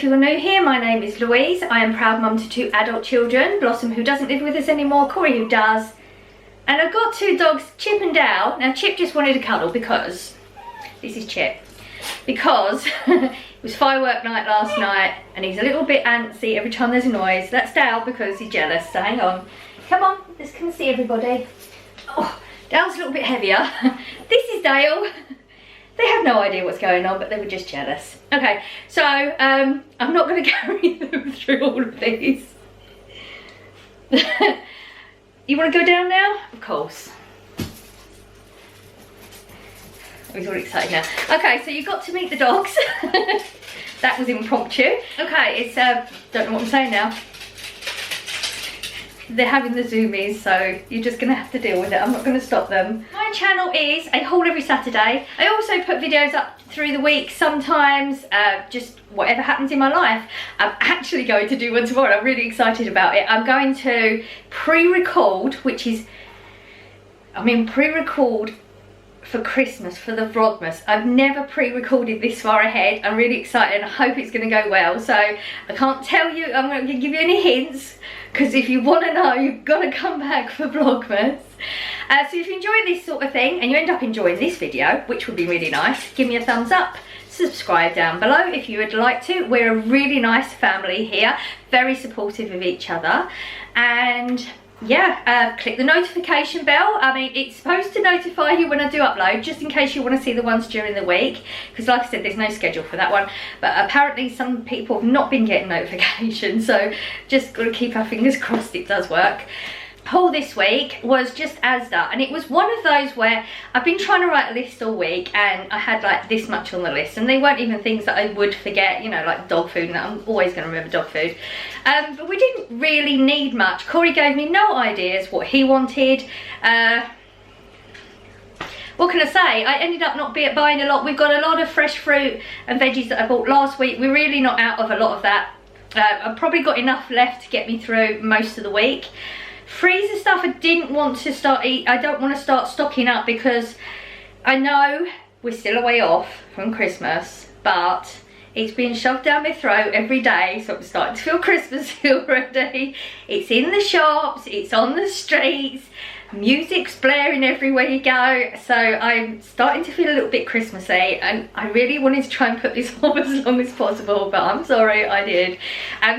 if you're new here, my name is Louise. I am proud mum to 2 adult children, Blossom who doesn't live with us anymore, Corey who does. And I've got 2 dogs, Chip and Dal. Now Chip just wanted a cuddle because, this is Chip, because it was firework night last night and he's a little bit antsy every time there's a noise. That's Dal because he's jealous, so hang on. Come on, let's come and see everybody. Oh, Dal's a little bit heavier. This is Dale. They have no idea what's going on, but they were just jealous. Okay, so I'm not going to carry them through all of these. You want to go down now? Of course. He's all excited now. Okay, so you got to meet the dogs. That was impromptu. Okay, it's don't know what I'm saying now. They're having the zoomies, so you're just gonna have to deal with it. I'm not gonna stop them. My channel is a haul every Saturday. I also put videos up through the week sometimes, just whatever happens in my life. I'm actually going to do one tomorrow. I'm really excited about it. I'm going to pre-record, which is, pre-record for Christmas, for the Vlogmas. I've never pre-recorded this far ahead. I'm really excited and I hope it's going to go well. So I can't tell you, I'm not going to give you any hints, because if you want to know, you've got to come back for Vlogmas. So if you enjoy this sort of thing and you end up enjoying this video, which would be really nice, give me a thumbs up, subscribe down below if you would like to. We're a really nice family here, very supportive of each other, and yeah, click the notification bell. It's supposed to notify you when I do upload, just in case you want to see the ones during the week, because like I said, there's no schedule for that one, but apparently some people have not been getting notifications, so just got to keep our fingers crossed it does work. Haul this week was just Asda, and it was one of those where I've been trying to write a list all week and I had like this much on the list, and they weren't even things that I would forget, you know, like dog food, and I'm always going to remember dog food, but we didn't really need much. Corey gave me no ideas what he wanted. What can I say? I ended up not buying a lot. We've got a lot of fresh fruit and veggies that I bought last week. We're really not out of a lot of that. I've probably got enough left to get me through most of the week. Freezer stuff I didn't want to start I don't want to start stocking up, because I know we're still a way off from Christmas, but it's being shoved down my throat every day, so I'm starting to feel Christmassy already. It's in the shops, it's on the streets, music's blaring everywhere you go, so I'm starting to feel a little bit Christmassy, and I really wanted to try and put this off as long as possible, but I'm sorry, I did.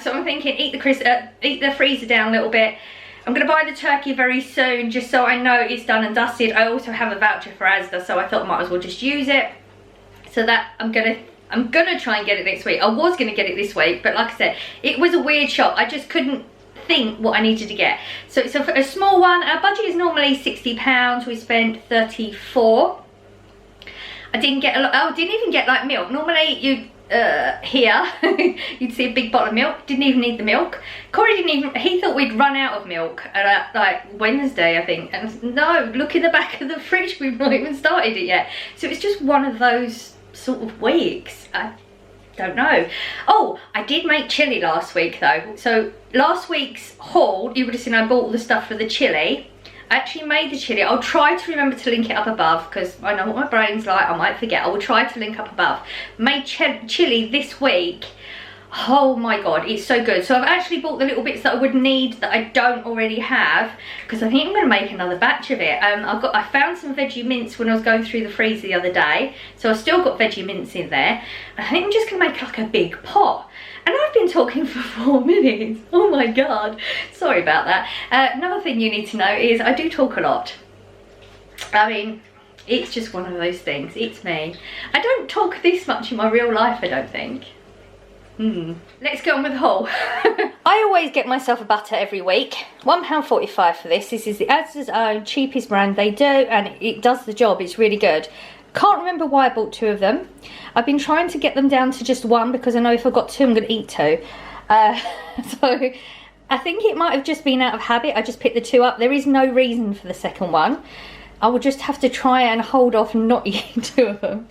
So I'm thinking eat the freezer down a little bit. I'm going to buy the turkey very soon, just so I know it's done and dusted. I also have a voucher for Asda, so I thought I might as well just use it. So that I'm gonna try and get it next week. I was gonna get it this week, but like I said, it was a weird shop. I just couldn't think what I needed to get. So it's a small one. Our budget is normally £60. We spent 34. I didn't get a lot. I didn't even get like milk. Normally you here you'd see a big bottle of milk. Didn't even need the milk. Corey didn't even, he thought we'd run out of milk at like Wednesday, I think, and no, look in the back of the fridge, we've not even started it yet. So it's just one of those sort of weeks. I don't know. Oh, I did make chilli last week though. So last week's haul, you would have seen I bought all the stuff for the chilli. I actually made the chilli. I'll try to remember to link it up above, because I know what my brain's like, I might forget. I will try to link up above. Made chilli this week. Oh my god, it's so good. So I've actually bought the little bits that I would need that I don't already have, because I think I'm going to make another batch of it. I found some veggie mince when I was going through the freezer the other day, so I've still got veggie mince in there. I think I'm just going to make like a big pot. And I've been talking for 4 minutes. Oh my god. Sorry about that. Another thing you need to know is I do talk a lot. It's just one of those things. It's me. I don't talk this much in my real life, I don't think. Let's go on with the haul. I always get myself a butter every week. £1.45 for this. This is the Asda's own cheapest brand they do, and it does the job. It's really good. Can't remember why I bought 2 of them. I've been trying to get them down to just 1, because I know if I've got 2 I'm going to eat 2. So I think it might have just been out of habit. I just picked the 2 up. There is no reason for the second one. I will just have to try and hold off and not eat 2 of them.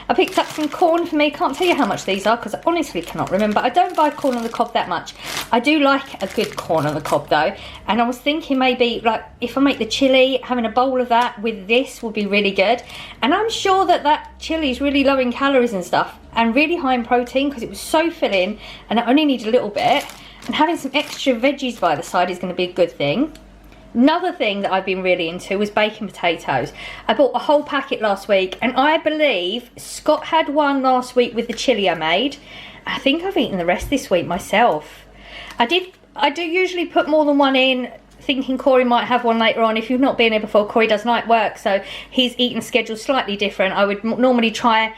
I picked up some corn for me. Can't tell you how much these are because I honestly cannot remember. I don't buy corn on the cob that much. I do like a good corn on the cob though. And I was thinking maybe like if I make the chilli, having a bowl of that with this would be really good. And I'm sure that that chilli is really low in calories and stuff. and really high in protein because it was so filling and I only need a little bit. And having some extra veggies by the side is going to be a good thing. Another thing that I've been really into was baking potatoes. I bought a whole packet last week, and I believe Scott had one last week with the chilli I made. I think I've eaten the rest this week myself. I do usually put more than one in, thinking Corey might have one later on. If you've not been here before, Corey does night work, so his eating schedule's slightly different. I would normally try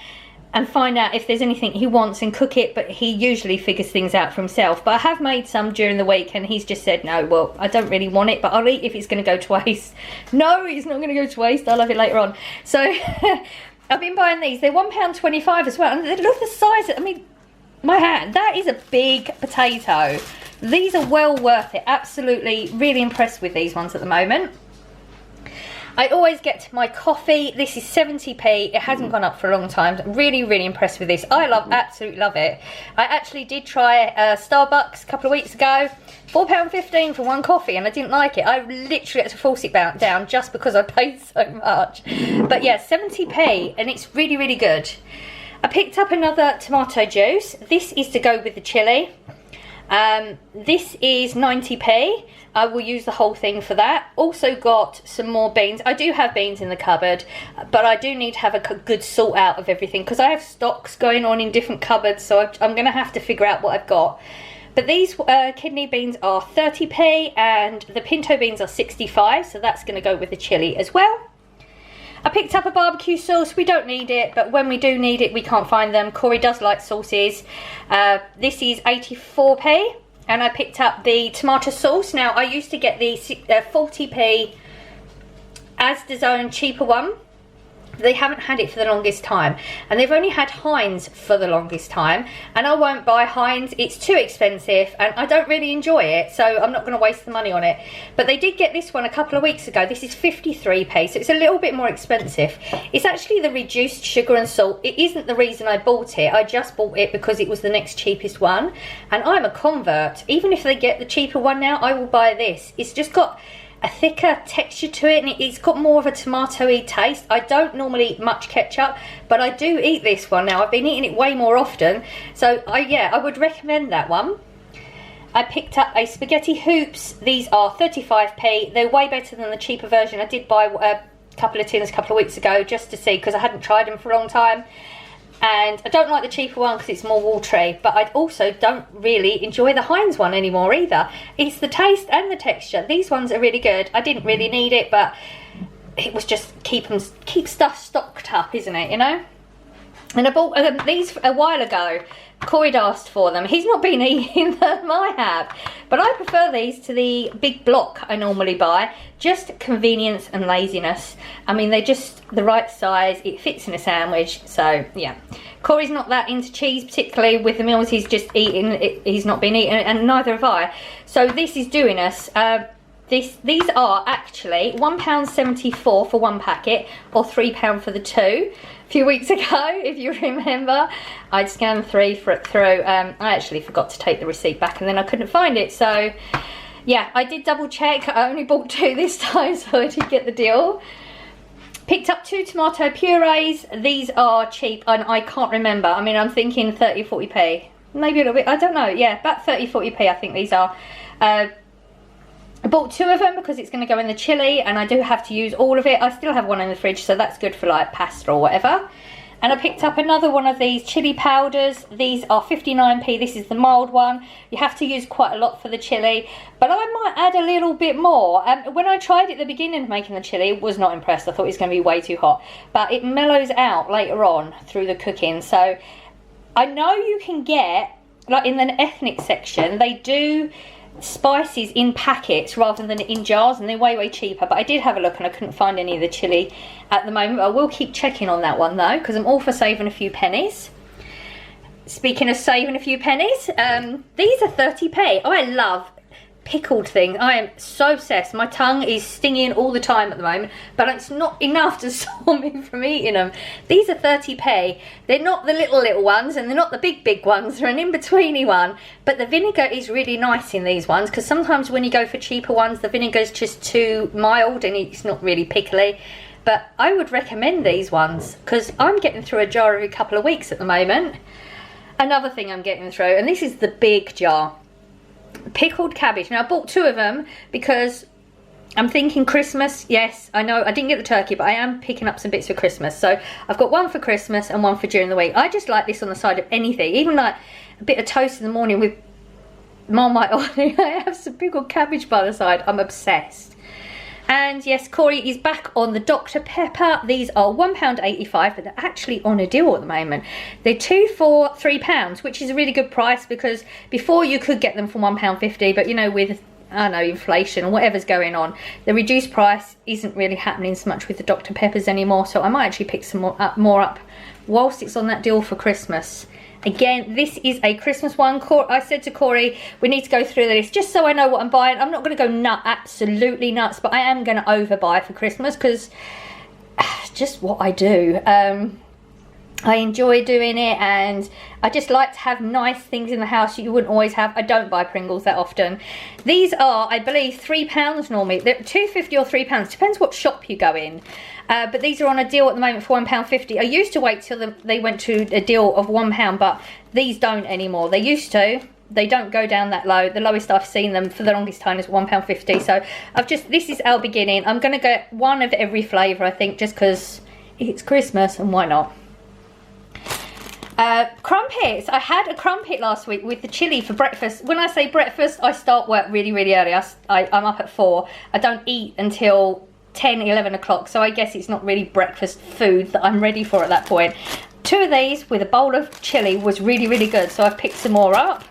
and find out if there's anything he wants and cook it, but he usually figures things out for himself. But I have made some during the week and he's just said, no, well, I don't really want it, but I'll eat if it's going to go to waste. No, it's not going to go to waste. I'll have it later on. So I've been buying these. They're £1.25 as well. And look at the size. I mean, my hand, that is a big potato. These are well worth it. Absolutely, really impressed with these ones at the moment. I always get my coffee. This is 70p. It hasn't gone up for a long time. I'm really, really impressed with this. I absolutely love it. I actually did try Starbucks a couple of weeks ago. £4.15 for one coffee, and I didn't like it. I literally had to force it down just because I paid so much. But yeah, 70p, and it's really, really good. I picked up another tomato juice. This is to go with the chilli. This is 90p. I will use the whole thing for that. Also got some more beans. I do have beans in the cupboard, but I do need to have a good sort out of everything because I have stocks going on in different cupboards, so I'm going to have to figure out what I've got. But these kidney beans are 30p and the pinto beans are 65, so that's going to go with the chilli as well. I picked up a barbecue sauce. We don't need it, but when we do need it, we can't find them. Corey does like sauces. This is 84p. And I picked up the tomato sauce. Now, I used to get the 40p Asda's own cheaper one. They haven't had it for the longest time. And they've only had Heinz for the longest time. And I won't buy Heinz. It's too expensive. And I don't really enjoy it. So I'm not going to waste the money on it. But they did get this one a couple of weeks ago. This is 53p. So it's a little bit more expensive. It's actually the reduced sugar and salt. It isn't the reason I bought it. I just bought it because it was the next cheapest one. And I'm a convert. Even if they get the cheaper one now, I will buy this. It's just got a thicker texture to it, and it's got more of a tomatoey taste. I don't normally eat much ketchup, but I do eat this one now. I've been eating it way more often, so I would recommend that one. I picked up a spaghetti hoops. These are 35p. They're way better than the cheaper version. I did buy a couple of tins a couple of weeks ago just to see, because I hadn't tried them for a long time. And I don't like the cheaper one because it's more watery, but I also don't really enjoy the Heinz one anymore either. It's the taste and the texture. These ones are really good. I didn't really need it, but it was just keep stuff stocked up, isn't it, you know? And I bought these a while ago. Corey'd asked for them. He's not been eating them, I have. But I prefer these to the big block I normally buy. Just convenience and laziness. I mean, they're just the right size. It fits in a sandwich. So, yeah. Corey's not that into cheese, particularly with the meals he's just eaten. He's not been eating, and neither have I. So this is doing us. These are actually £1.74 for one packet, or £3 for the two. A few weeks ago, if you remember, I'd scanned through. I actually forgot to take the receipt back, and then I couldn't find it. So, yeah, I did double check. I only bought two this time, so I did get the deal. Picked up 2 tomato purees. These are cheap, and I can't remember. I mean, I'm thinking 30, 40p. Maybe a little bit. I don't know. Yeah, about 30, 40p, I think these are. I bought 2 of them because it's going to go in the chilli, and I do have to use all of it. I still have one in the fridge, so that's good for like pasta or whatever. And I picked up another one of these chilli powders. These are 59p. This is the mild one. You have to use quite a lot for the chilli, but I might add a little bit more. When I tried it at the beginning of making the chilli, was not impressed. I thought it was going to be way too hot, but it mellows out later on through the cooking. So I know you can get, like in the ethnic section, they do spices in packets rather than in jars, and they're way cheaper. But I did have a look and I couldn't find any of the chilli at the moment. I will keep checking on that one though, because I'm all for saving a few pennies. Speaking of saving a few pennies, these are 30p. I love pickled things. I am so obsessed. My tongue is stinging all the time at the moment, but it's not enough to stop me from eating them. These are 30p. They're not the little ones, and they're not the big ones. They're an in-betweeny one, but the vinegar is really nice in these ones, because sometimes when you go for cheaper ones, the vinegar is just too mild and it's not really pickly. but I would recommend these ones because I'm getting through a jar every couple of weeks at the moment. Another thing I'm getting through, and this is the big jar, pickled cabbage. Now I bought 2 of them because I'm thinking Christmas. Yes, I know I didn't get the turkey, but I am picking up some bits for Christmas. So I've got one for Christmas and one for during the week. I just like this on the side of anything, even like a bit of toast in the morning with Marmite on it. I have some pickled cabbage by the side. I'm obsessed. And yes, Corey is back on the Dr. Pepper. These are £1.85, but they're actually on a deal at the moment. They're 2 for £3, which is a really good price, because before you could get them for £1.50, but you know, with, I don't know, inflation or whatever's going on, the reduced price isn't really happening so much with the Dr. Peppers anymore. So I might actually pick some more up whilst it's on that deal for Christmas. Again, this is a Christmas one. I said to Corey, we need to go through this just so I know what I'm buying. I'm not going to go absolutely nuts, but I am going to overbuy for Christmas because just what I do. I enjoy doing it, and I just like to have nice things in the house that you wouldn't always have. I don't buy Pringles that often. These are, I believe, £3 normally. They're £2.50 or £3. Depends what shop you go in. But these are on a deal at the moment for £1.50. I used to wait till they went to a deal of £1, but these don't anymore. They used to. They don't go down that low. The lowest I've seen them for the longest time is £1.50. So this is our beginning. I'm going to get one of every flavour, I think, just because it's Christmas and why not. Crumpets. I had a crumpet last week with the chilli for breakfast. When I say breakfast, I start work really early. I'm up at 4. I don't eat until 10, 11 o'clock, so I guess it's not really breakfast food that I'm ready for at that point. 2 of these with a bowl of chilli was really good, so I've picked some more up.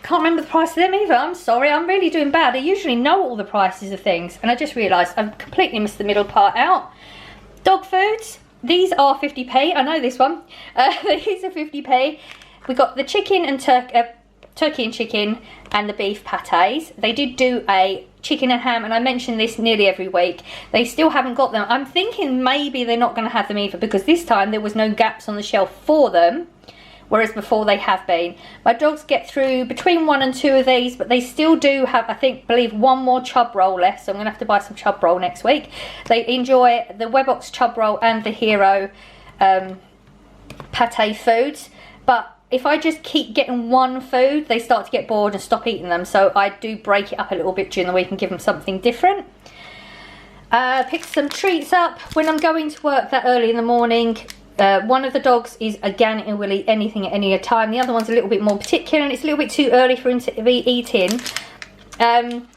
Can't remember the price of them either. I'm sorry, I'm really doing bad. I usually know all the prices of things, and I just realised I've completely missed the middle part out. Dog foods. These are 50p. I know this one. These are 50p. We got the chicken and turkey and chicken and the beef pâtés. They did do a chicken and ham, and I mention this nearly every week. They still haven't got them. I'm thinking maybe they're not going to have them either, because this time there was no gaps on the shelf for them, whereas before they have been. My dogs get through between 1 and 2 of these, but they still do have, I believe 1 more chub roll left, so I'm going to have to buy some chub roll next week. They enjoy the Webox chub roll and the Hero pâté foods, but if I just keep getting one food, they start to get bored and stop eating them. So I do break it up a little bit during the week and give them something different. Pick some treats up when I'm going to work that early in the morning. One of the dogs is a gannet and will eat anything at any time. The other one's a little bit more particular, and it's a little bit too early for him to be eating.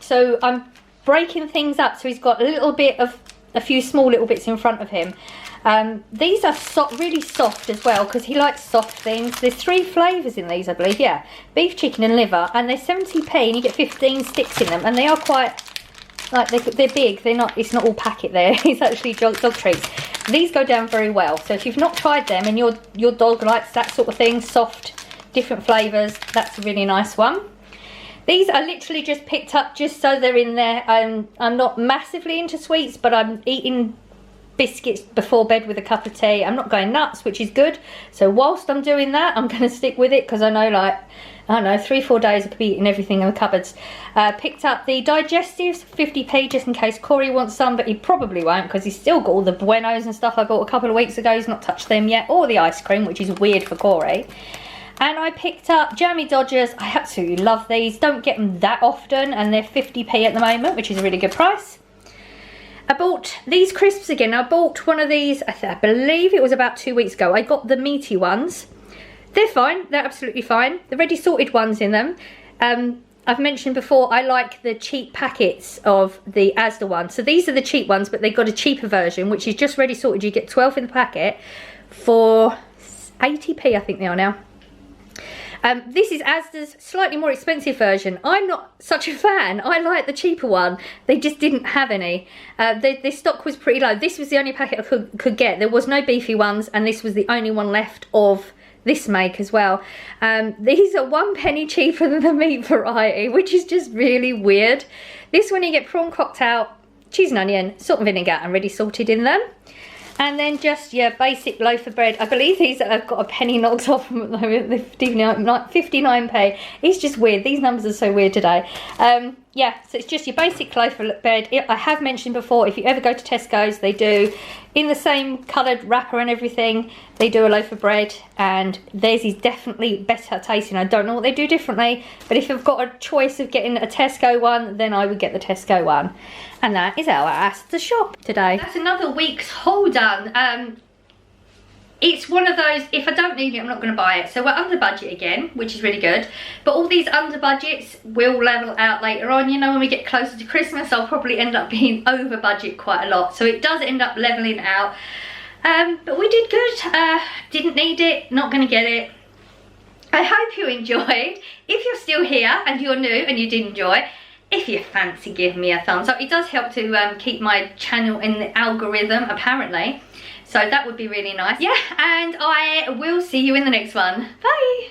So I'm breaking things up so he's got a few small little bits in front of him. These are really soft as well, because he likes soft things. There's 3 flavours in these, I believe. Yeah, beef, chicken and liver, and they're 70p, and you get 15 sticks in them, and they are quite, like, they're big. It's not all packet there. It's actually dog treats. These go down very well, so if you've not tried them and your dog likes that sort of thing, soft, different flavours, that's a really nice one. These I literally just picked up just so they're in there. I'm not massively into sweets, but I'm eating biscuits before bed with a cup of tea. I'm not going nuts, which is good. So whilst I'm doing that, I'm going to stick with it, because I know, like, I don't know, 3-4 days I could be eating everything in the cupboards. Picked up the digestives, 50p, just in case Corey wants some, but he probably won't, because he's still got all the Buenos and stuff I bought a couple of weeks ago. He's not touched them yet, or the ice cream, which is weird for Corey. And I picked up Jammy Dodgers. I absolutely love these. Don't get them that often, and they're 50p at the moment, which is a really good price. I bought these crisps again. I bought one of these, I believe it was about 2 weeks ago. I got the meaty ones. They're fine, they're absolutely fine. The ready sorted ones in them. I've mentioned before, I like the cheap packets of the Asda ones. So these are the cheap ones, but they've got a cheaper version, which is just ready sorted. You get 12 in the packet for 80p, I think they are now. This is Asda's slightly more expensive version. I'm not such a fan. I like the cheaper one. They just didn't have any. Their stock was pretty low. This was the only packet I could get. There was no beefy ones, and this was the only one left of this make as well. These are 1 penny cheaper than the meat variety, which is just really weird. This one you get prawn cocktail, cheese and onion, salt and vinegar, and ready salted in them. And then just your basic loaf of bread. I believe these have got a penny knocked off them at the moment. They're 59p. It's just weird. These numbers are so weird today. yeah, so it's just your basic loaf of bread. I have mentioned before, if you ever go to Tesco's, they do, in the same coloured wrapper and everything, they do a loaf of bread, and theirs is definitely better tasting. I don't know what they do differently, but if you've got a choice of getting a Tesco one, then I would get the Tesco one. And that is our Asda shop today. That's another week's haul done. It's one of those, if I don't need it, I'm not going to buy it. So we're under budget again, which is really good. But all these under budgets will level out later on. You know, when we get closer to Christmas, I'll probably end up being over budget quite a lot. So it does end up leveling out. But we did good. Didn't need it, not going to get it. I hope you enjoyed. If you're still here and you're new and you did enjoy, if you fancy, give me a thumbs up. It does help to keep my channel in the algorithm, apparently. So that would be really nice. Yeah, and I will see you in the next one. Bye.